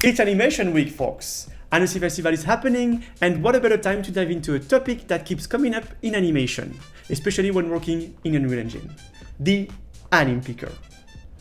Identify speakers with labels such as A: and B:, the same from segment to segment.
A: It's Animation Week, folks! Annecy Festival is happening, and what a better time to dive into a topic that keeps coming up in animation, especially when working in Unreal Engine: the Anim Picker.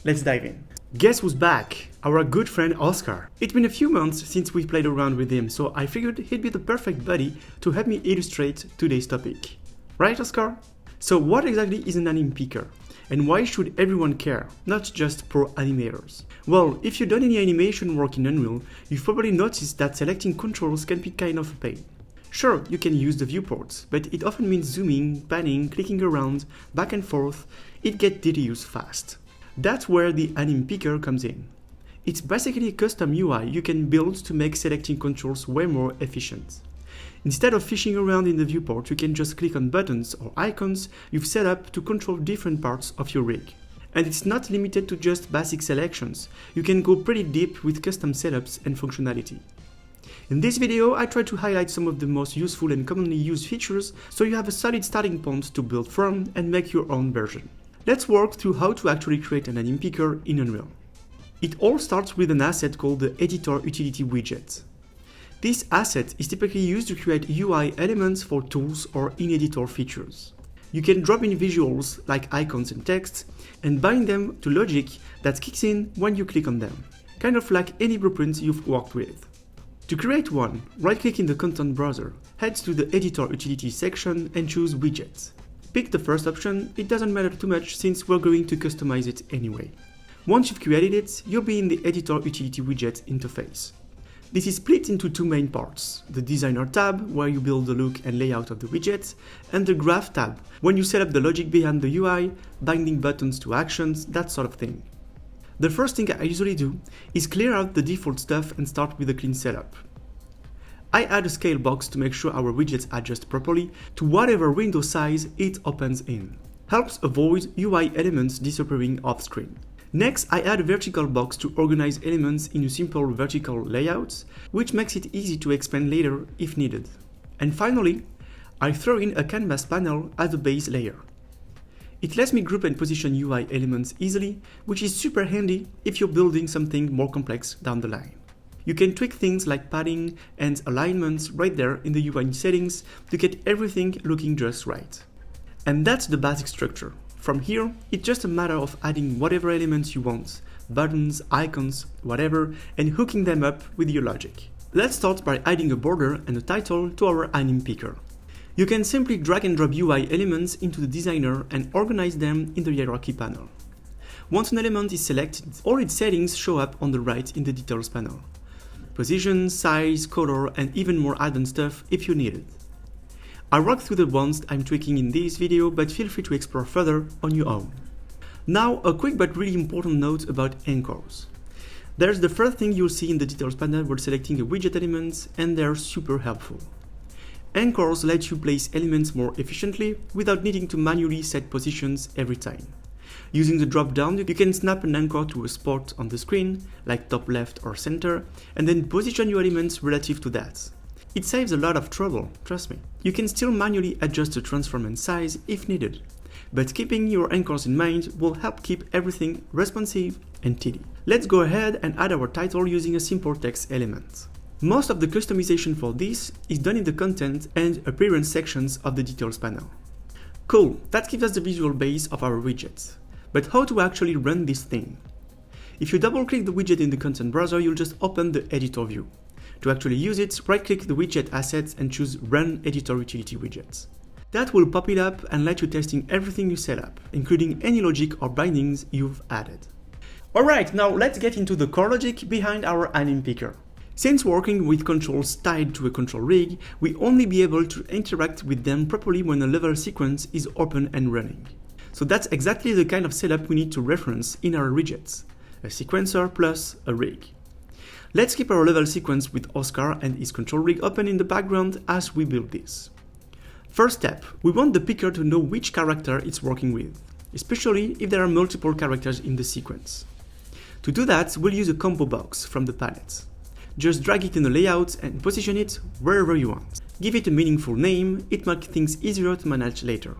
A: Let's dive in. Guess who's back? Our good friend Oscar. It's been a few months since we played around with him, so I figured he'd be the perfect buddy to help me illustrate today's topic. Right, Oscar? So what exactly is an Anim Picker? And why should everyone care, not just pro animators? Well, if you've done any animation work in Unreal, you've probably noticed that selecting controls can be kind of a pain. Sure, you can use the viewports, but it often means zooming, panning, clicking around, back and forth. It gets tedious fast. That's where the Anim Picker comes in. It's basically a custom UI you can build to make selecting controls way more efficient. Instead of fishing around in the viewport, you can just click on buttons or icons you've set up to control different parts of your rig. And it's not limited to just basic selections. You can go pretty deep with custom setups and functionality. In this video, I try to highlight some of the most useful and commonly used features so you have a solid starting point to build from and make your own version. Let's walk through how to actually create an Anim Picker in Unreal. It all starts with an asset called the Editor Utility Widget. This asset is typically used to create UI elements for tools or in-editor features. You can drop in visuals like icons and text and bind them to logic that kicks in when you click on them, kind of like any blueprint you've worked with. To create one, right-click in the content browser, head to the Editor Utility section and choose Widget. Pick the first option, it doesn't matter too much since we're going to customize it anyway. Once you've created it, you'll be in the Editor Utility Widget interface. This is split into two main parts: the Designer tab, where you build the look and layout of the widget, and the Graph tab, when you set up the logic behind the UI, binding buttons to actions, that sort of thing. The first thing I usually do is clear out the default stuff and start with a clean setup. I add a scale box to make sure our widgets adjust properly to whatever window size it opens in. Helps avoid UI elements disappearing off screen. Next, I add a vertical box to organize elements in a simple vertical layout, which makes it easy to expand later if needed. And finally, I throw in a canvas panel as a base layer. It lets me group and position UI elements easily, which is super handy if you're building something more complex down the line. You can tweak things like padding and alignments right there in the UI settings to get everything looking just right. And that's the basic structure. From here, it's just a matter of adding whatever elements you want, buttons, icons, whatever, and hooking them up with your logic. Let's start by adding a border and a title to our Anim Picker. You can simply drag and drop UI elements into the designer and organize them in the hierarchy panel. Once an element is selected, all its settings show up on the right in the details panel. Position, size, color, and even more add-on stuff if you need it. I'll walk through the ones I'm tweaking in this video, but feel free to explore further on your own. Now, a quick but really important note about anchors. There's the first thing you'll see in the details panel when selecting a widget element, and they're super helpful. Anchors let you place elements more efficiently without needing to manually set positions every time. Using the drop-down, you can snap an anchor to a spot on the screen, like top left or center, and then position your elements relative to that. It saves a lot of trouble, trust me. You can still manually adjust the transform and size if needed, but keeping your anchors in mind will help keep everything responsive and tidy. Let's go ahead and add our title using a simple text element. Most of the customization for this is done in the content and appearance sections of the details panel. Cool, that gives us the visual base of our widget. But how to actually run this thing? If you double-click the widget in the content browser, you'll just open the editor view. To actually use it, right-click the widget assets and choose Run Editor Utility Widgets. That will pop it up and let you testing everything you set up, including any logic or bindings you've added. Alright, now let's get into the core logic behind our Anim Picker. Since working with controls tied to a control rig, we only be able to interact with them properly when a level sequence is open and running. So that's exactly the kind of setup we need to reference in our widgets: a sequencer plus a rig. Let's keep our level sequence with Oscar and his control rig open in the background as we build this. First step, we want the picker to know which character it's working with, especially if there are multiple characters in the sequence. To do that, we'll use a combo box from the palette. Just drag it in the layout and position it wherever you want. Give it a meaningful name, it makes things easier to manage later.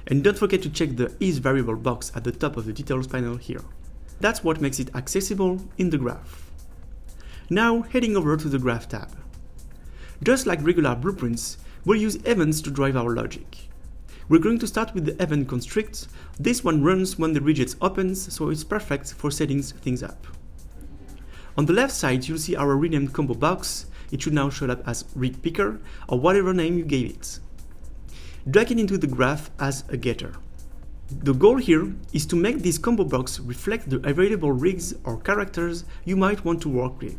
A: And don't forget to check the isVariable box at the top of the details panel here. That's what makes it accessible in the graph. Now heading over to the Graph tab. Just like regular blueprints, we'll use events to drive our logic. We're going to start with the event constrict. This one runs when the widget opens, so it's perfect for setting things up. On the left side, you'll see our renamed combo box. It should now show up as Rig Picker or whatever name you gave it. Drag it into the graph as a getter. The goal here is to make this combo box reflect the available rigs or characters you might want to work with.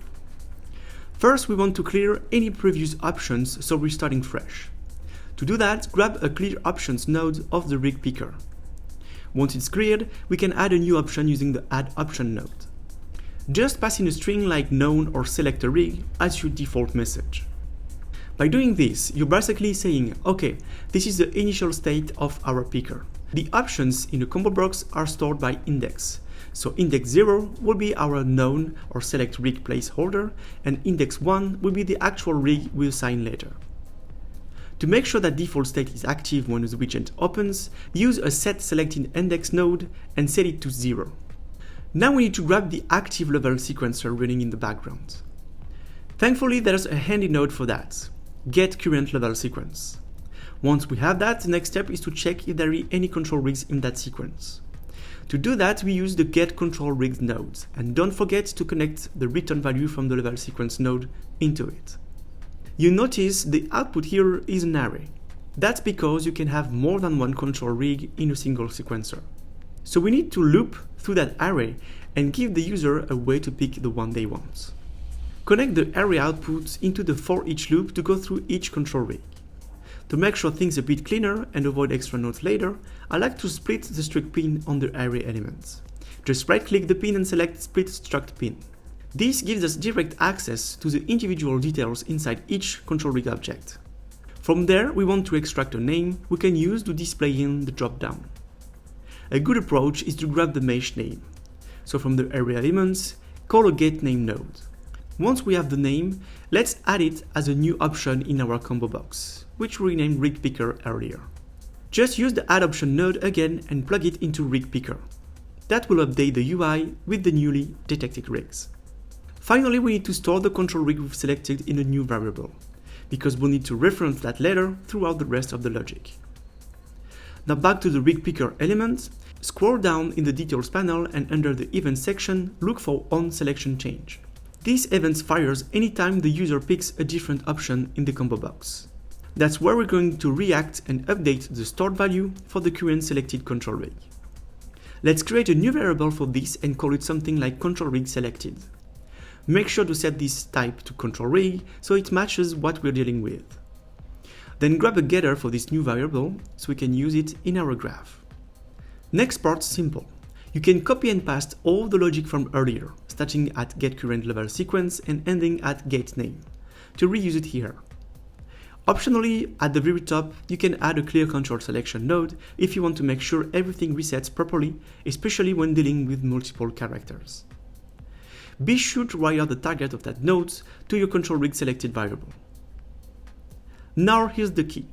A: First, we want to clear any previous options, so we're starting fresh. To do that, grab a Clear Options node of the Rig Picker. Once it's cleared, we can add a new option using the Add Option node. Just pass in a string like known or select a rig as your default message. By doing this, you're basically saying, okay, this is the initial state of our picker. The options in the combo box are stored by index. So index 0 will be our known or select rig placeholder, and index 1 will be the actual rig we assign later. To make sure that default state is active when the widget opens, use a set selected index node and set it to 0. Now we need to grab the active level sequencer running in the background. Thankfully, there's a handy node for that. Get current level sequence. Once we have that, the next step is to check if there are any control rigs in that sequence. To do that, we use the Get Control Rigs node, and don't forget to connect the return value from the level sequence node into it. You notice the output here is an array. That's because you can have more than one control rig in a single sequencer. So we need to loop through that array and give the user a way to pick the one they want. Connect the array output into the for each loop to go through each control rig. To make sure things are a bit cleaner and avoid extra nodes later, I like to split the struct pin on the array elements. Just right-click the pin and select Split Struct Pin. This gives us direct access to the individual details inside each control rig object. From there, we want to extract a name we can use to display in the dropdown. A good approach is to grab the mesh name. So from the array elements, call a getName node. Once we have the name, let's add it as a new option in our combo box, which we renamed Rig Picker earlier. Just use the Add Option node again and plug it into Rig Picker. That will update the UI with the newly detected rigs. Finally, we need to store the control rig we've selected in a new variable, because we'll need to reference that later throughout the rest of the logic. Now back to the Rig Picker element, scroll down in the Details panel and under the Events section, look for On Selection Change. This event fires anytime the user picks a different option in the combo box. That's where we're going to react and update the stored value for the current selected control rig. Let's create a new variable for this and call it something like control rig selected. Make sure to set this type to control rig so it matches what we're dealing with. Then grab a getter for this new variable so we can use it in our graph. Next part's simple. You can copy and paste all the logic from earlier, starting at getCurrentLevelSequence and ending at getName, to reuse it here. Optionally, at the very top, you can add a Clear Control Selection node if you want to make sure everything resets properly, especially when dealing with multiple characters. Be sure to wire the target of that node to your control rig selected variable. Now here's the key.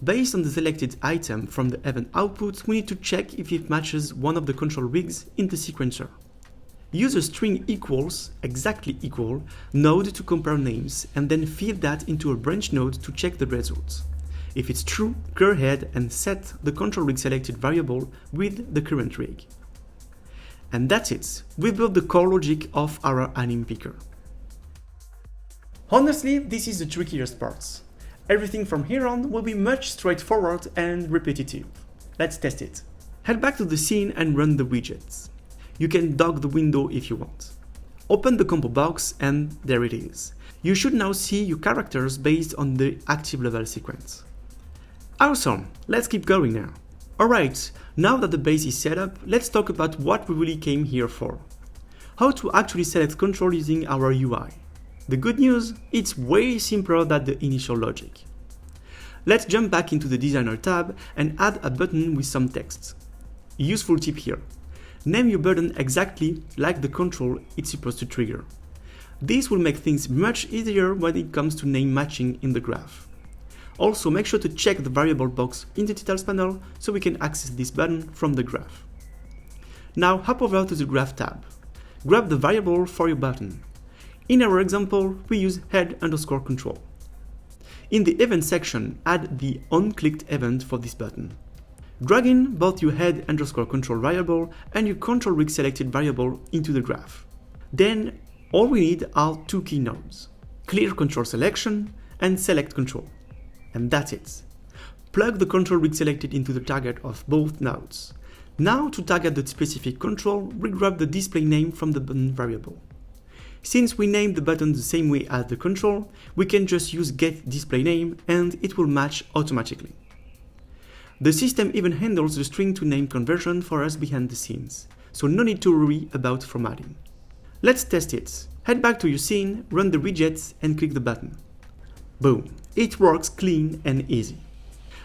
A: Based on the selected item from the event output, we need to check if it matches one of the control rigs in the sequencer. Use a string equals, exactly equal, node to compare names, and then feed that into a branch node to check the results. If it's true, go ahead and set the control rig selected variable with the current rig. And that's it. We built the core logic of our Anim Picker. Honestly, this is the trickiest part. Everything from here on will be much straightforward and repetitive. Let's test it. Head back to the scene and run the widgets. You can dog the window if you want. Open the combo box and there it is. You should now see your characters based on the active level sequence. Awesome, let's keep going now. Alright, now that the base is set up, let's talk about what we really came here for. How to actually select control using our UI. The good news, it's way simpler than the initial logic. Let's jump back into the Designer tab and add a button with some text. A useful tip here. Name your button exactly like the control it's supposed to trigger. This will make things much easier when it comes to name matching in the graph. Also, make sure to check the variable box in the Details panel so we can access this button from the graph. Now hop over to the Graph tab. Grab the variable for your button. In our example, we use head_control. In the event section, add the onClicked event for this button. Drag in both your head_control variable and your control rig selected variable into the graph. Then, all we need are two key nodes, clear control selection and select control. And that's it. Plug the control rig selected into the target of both nodes. Now to target the specific control, we grab the display name from the button variable. Since we named the button the same way as the control, we can just use getDisplayName and it will match automatically. The system even handles the string to name conversion for us behind the scenes, so no need to worry about formatting. Let's test it. Head back to your scene, run the widgets and click the button. Boom, it works clean and easy.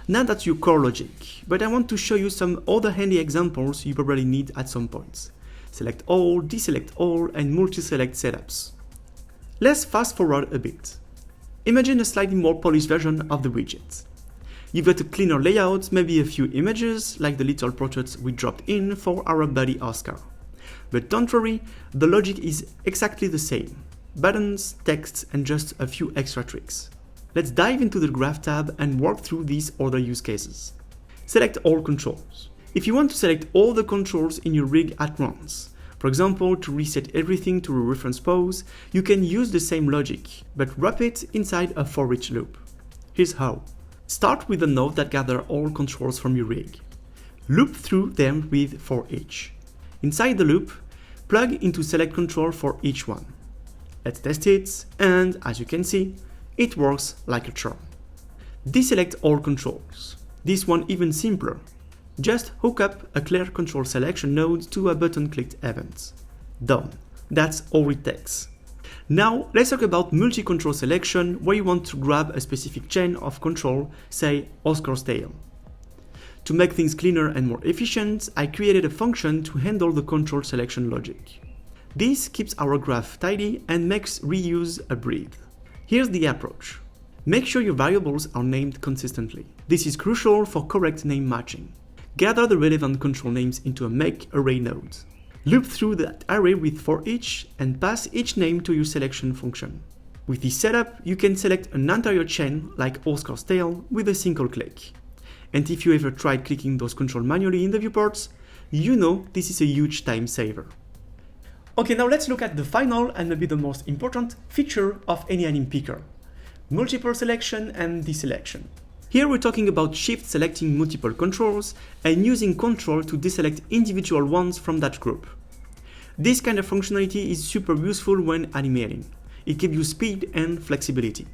A: Now that's your core logic, but I want to show you some other handy examples you probably need at some point. Select all, deselect all, and multi-select setups. Let's fast forward a bit. Imagine a slightly more polished version of the widget. You've got a cleaner layout, maybe a few images, like the little portraits we dropped in for our buddy Oscar. But don't worry, the logic is exactly the same. Buttons, text, and just a few extra tricks. Let's dive into the Graph tab and work through these other use cases. Select all controls. If you want to select all the controls in your rig at once, for example, to reset everything to a reference pose, you can use the same logic, but wrap it inside a for each loop. Here's how. Start with a node that gathers all controls from your rig. Loop through them with for each. Inside the loop, plug into select control for each one. Let's test it, and as you can see, it works like a charm. Deselect all controls. This one even simpler. Just hook up a clear control selection node to a button clicked event. Done. That's all it takes. Now let's talk about multi-control selection where you want to grab a specific chain of control, say Oscar's tail. To make things cleaner and more efficient, I created a function to handle the control selection logic. This keeps our graph tidy and makes reuse a breeze. Here's the approach. Make sure your variables are named consistently. This is crucial for correct name matching. Gather the relevant control names into a make array node. Loop through that array with for each and pass each name to your selection function. With this setup, you can select an entire chain like Oscar's tail with a single click. And if you ever tried clicking those controls manually in the viewports, you know this is a huge time saver. Okay, now let's look at the final and maybe the most important feature of any Anim Picker: multiple selection and deselection. Here we're talking about shift selecting multiple controls and using control to deselect individual ones from that group. This kind of functionality is super useful when animating. It gives you speed and flexibility.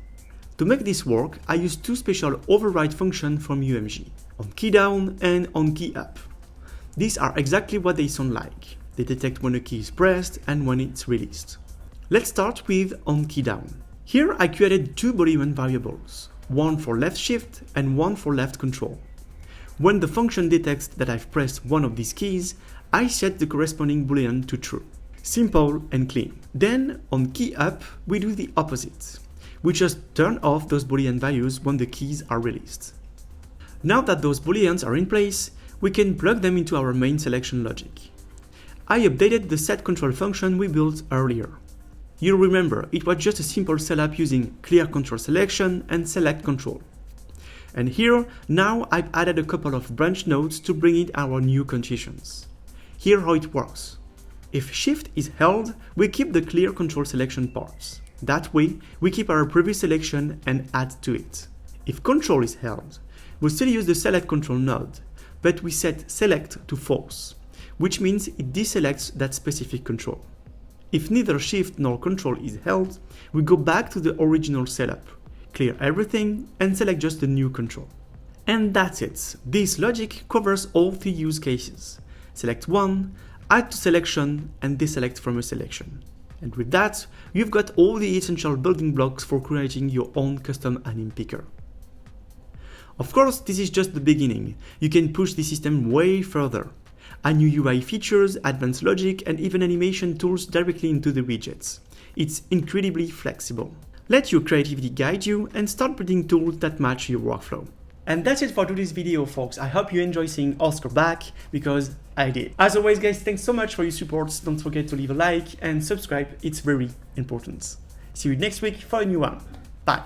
A: To make this work, I use two special override functions from UMG, on key down and on key up. These are exactly what they sound like. They detect when a key is pressed and when it's released. Let's start with on key down. Here I created two Boolean variables, one for left shift and one for left control. When the function detects that I've pressed one of these keys, I set the corresponding Boolean to true. Simple and clean. Then on key up, we do the opposite. We just turn off those Boolean values when the keys are released. Now that those Booleans are in place, we can plug them into our main selection logic. I updated the set control function we built earlier. You'll remember, it was just a simple setup using clear control selection and select control. And here, now I've added a couple of branch nodes to bring in our new conditions. Here's how it works. If shift is held, we keep the clear control selection parts. That way, we keep our previous selection and add to it. If control is held, we still use the select control node, but we set select to false, which means it deselects that specific control. If neither shift nor control is held, we go back to the original setup, clear everything, and select just the new control. And that's it. This logic covers all three use cases. Select one, add to selection, and deselect from a selection. And with that, you've got all the essential building blocks for creating your own custom Anim Picker. Of course, this is just the beginning. You can push the system way further. Add new UI features, advanced logic, and even animation tools directly into the widgets. It's incredibly flexible. Let your creativity guide you and start building tools that match your workflow. And that's it for today's video, folks. I hope you enjoy seeing all score back, because I did. As always, guys, thanks so much for your support. Don't forget to leave a like and subscribe. It's very important. See you next week for a new one. Bye.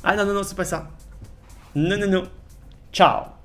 A: Ah non, c'est pas ça. Non. Ciao.